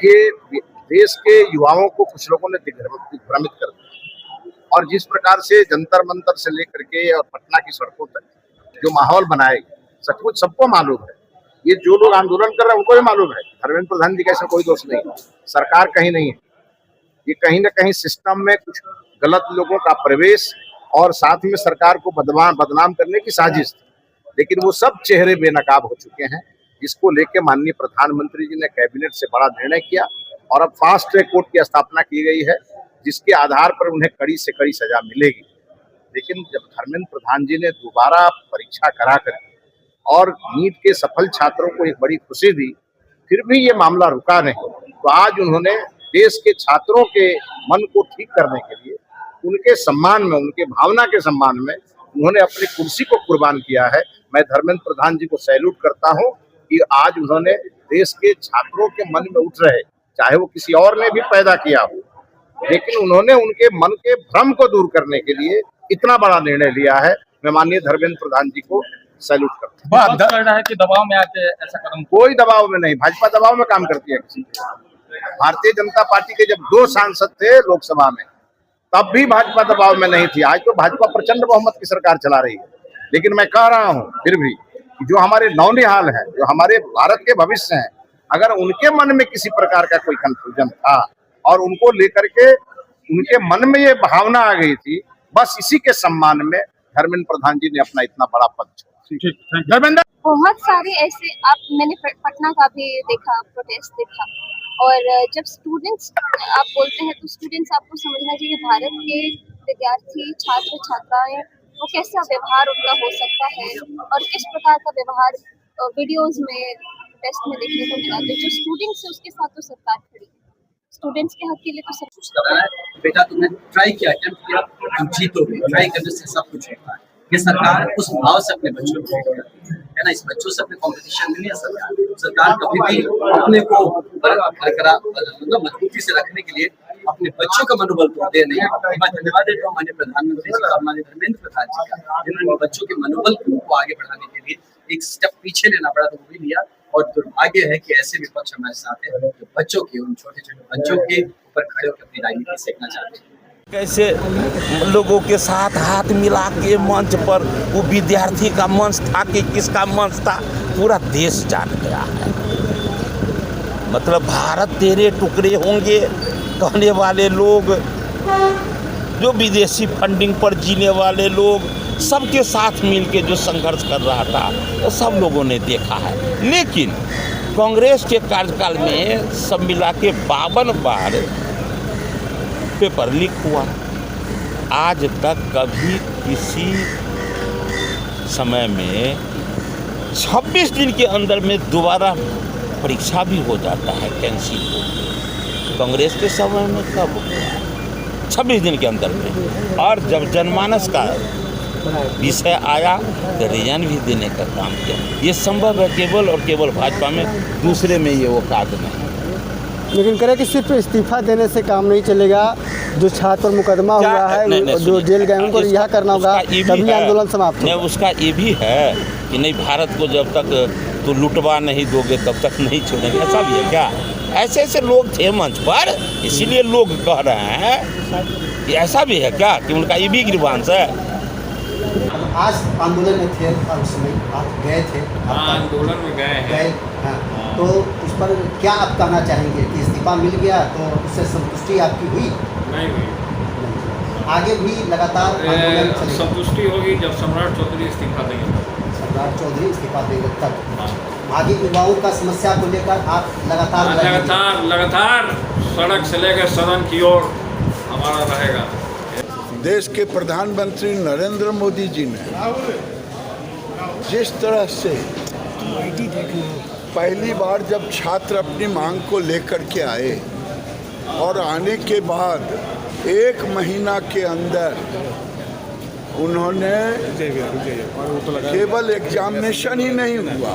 ये देश के युवाओं को कुछ लोगों ने दिग्भ्रमित कर दिया और जिस प्रकार से जंतर मंतर से लेकर के और पटना की सड़कों तक जो माहौल बनाए सचमुच सबको मालूम है। ये जो लोग आंदोलन कर रहे हैं उनको भी मालूम है धर्मेंद्र प्रधान जी का इसमें कोई दोष नहीं है, सरकार कहीं नहीं है। ये कहीं ना कहीं सिस्टम में कुछ गलत लोगों का प्रवेश और साथ में सरकार को बदनाम करने की साजिश थी, लेकिन वो सब चेहरे बेनकाब हो चुके हैं, जिसको लेके माननीय प्रधानमंत्री जी ने कैबिनेट से बड़ा निर्णय किया और अब फास्ट ट्रैक कोर्ट की स्थापना की गई है, जिसके आधार पर उन्हें कड़ी से कड़ी सजा मिलेगी। लेकिन जब धर्मेंद्र प्रधान जी ने दोबारा परीक्षा करा कर और नीट के सफल छात्रों को एक बड़ी खुशी दी, फिर भी ये मामला रुका नहीं, तो आज उन्होंने देश के छात्रों के मन को ठीक करने के लिए उनके सम्मान में, उनके भावना के सम्मान में उन्होंने अपनी कुर्सी को कुर्बान किया है। मैं धर्मेंद्र प्रधान जी को सैल्यूट करता हूं कि आज उन्होंने देश के छात्रों के मन में उठ रहे, चाहे वो किसी और ने भी पैदा किया हो, लेकिन उन्होंने उनके मन के भ्रम को दूर करने के लिए इतना बड़ा निर्णय लिया है। मैं माननीय धर्मेंद्र प्रधान जी को सैल्यूट करता हूँ। लग रहा है कि दबाव में आके ऐसा कदम, कोई दबाव में नहीं, भाजपा दबाव में काम करती है किसी। भारतीय जनता पार्टी के जब 2 सांसद थे लोकसभा में तब भी भाजपा दबाव में नहीं थी। आज तो भाजपा प्रचंड बहुमत की सरकार चला रही है, लेकिन मैं कह रहा हूं फिर भी जो हमारे नौनिहाल हैं, जो हमारे भारत के भविष्य हैं, अगर उनके मन में किसी प्रकार का कोई कंफ्यूजन था और उनको लेकर के उनके मन में ये भावना आ गई थी, बस इसी के सम्मान में धर्मेंद्र प्रधान जी ने अपना इतना बड़ा पद छोड़ा। धर्मेंद्र, बहुत सारे ऐसे मैंने पटना का भी देखा, प्रोटेस्ट देखा, और जब स्टूडेंट्स आप बोलते हैं तो स्टूडेंट्स आपको समझना चाहिए भारत के विद्यार्थी छात्र छात्राएं वो कैसा व्यवहार उनका हो सकता है और किस प्रकार का व्यवहार वीडियोस में टेस्ट में देखने को मिला। तो जो स्टूडेंट्स है उसके साथ तो सरकार खड़ी है, स्टूडेंट्स के हक के लिए तो सब कुछ कर रहा है। बेटा तुमने ट्राई किया, अटेम्प्ट किया, तुम जीतोगे, ट्राई करने से सब कुछ होता है। ये सरकार उस भाव से अपने बच्चों को है ना, इस बच्चों से अपने कंपटीशन में नहीं है। सरकार कभी भी अपने को बरकरार मतलब मजबूती से रखने के लिए अपने बच्चों का मनोबल तोड़ते नहीं। मैं धन्यवाद देता हूँ माननीय प्रधानमंत्री जी का, माननीय धर्मेंद्र प्रधान जी का, जिन्होंने बच्चों के मनोबल को आगे बढ़ाने के लिए एक स्टेप पीछे लेना पड़ा तो वो भी लिया। और दुर्भाग्य है कि ऐसे विपक्ष हमारे साथ है जो बच्चों के, उन छोटे छोटे बच्चों के ऊपर खड़े होकर अपनी राजनीति सेकना चाहते हैं। कैसे लोगों के साथ हाथ मिला के मंच पर वो विद्यार्थी का मंच था कि किसका मंच था, पूरा देश जान गया है। मतलब भारत तेरे टुकड़े होंगे कहने वाले लोग, जो विदेशी फंडिंग पर जीने वाले लोग, सबके साथ मिलके जो संघर्ष कर रहा था वो सब लोगों ने देखा है। लेकिन कांग्रेस के कार्यकाल में सब मिला के 52 बार पेपर लीक हुआ। आज तक कभी किसी समय में 26 दिन के अंदर में दोबारा परीक्षा भी हो जाता है, कैंसिल हो। कांग्रेस के समय में कब हुआ? 26 दिन के अंदर में। और जब जनमानस का विषय आया तो रिजन भी देने का काम किया। ये संभव है केवल और केवल भाजपा में, दूसरे में ये वो कार्य नहीं। लेकिन करें कि सिर्फ इस्तीफा देने से काम नहीं चलेगा, जो छात्र मुकदमा हुआ है, जो जेल गए उनको रिहा करना होगा, तभी आंदोलन समाप्त होगा। उसका ये भी है कि नहीं, भारत को जब तक तो लुटवा नहीं दोगे तब तक नहीं छोड़ेंगे, ऐसा भी है क्या? ऐसे ऐसे लोग थे मंच पर, इसीलिए लोग कह रहे हैं कि ऐसा भी है क्या कि उनका ये भी ग्रीवांस है। आज आंदोलन में थे, उस समय आप गए थे? आंदोलन में गए हैं। हाँ, तो उस पर क्या आप कहना चाहेंगे कि इस्तीफा मिल गया तो उससे संतुष्टि आपकी हुई? नहीं हुई। आगे भी लगातार संतुष्टि होगी जब सम्राट चौधरी इस्तीफा देंगे। सम्राट चौधरी इस्तीफा देंगे तब आगे युवाओं का समस्या को लेकर आप लगातार सड़क से लेकर सदन की ओर हमारा रहेगा। देश के प्रधानमंत्री नरेंद्र मोदी जी ने जिस तरह से पहली बार जब छात्र अपनी मांग को लेकर के आए और आने के बाद 1 महीना के अंदर उन्होंने केवल एग्जामिनेशन ही नहीं हुआ,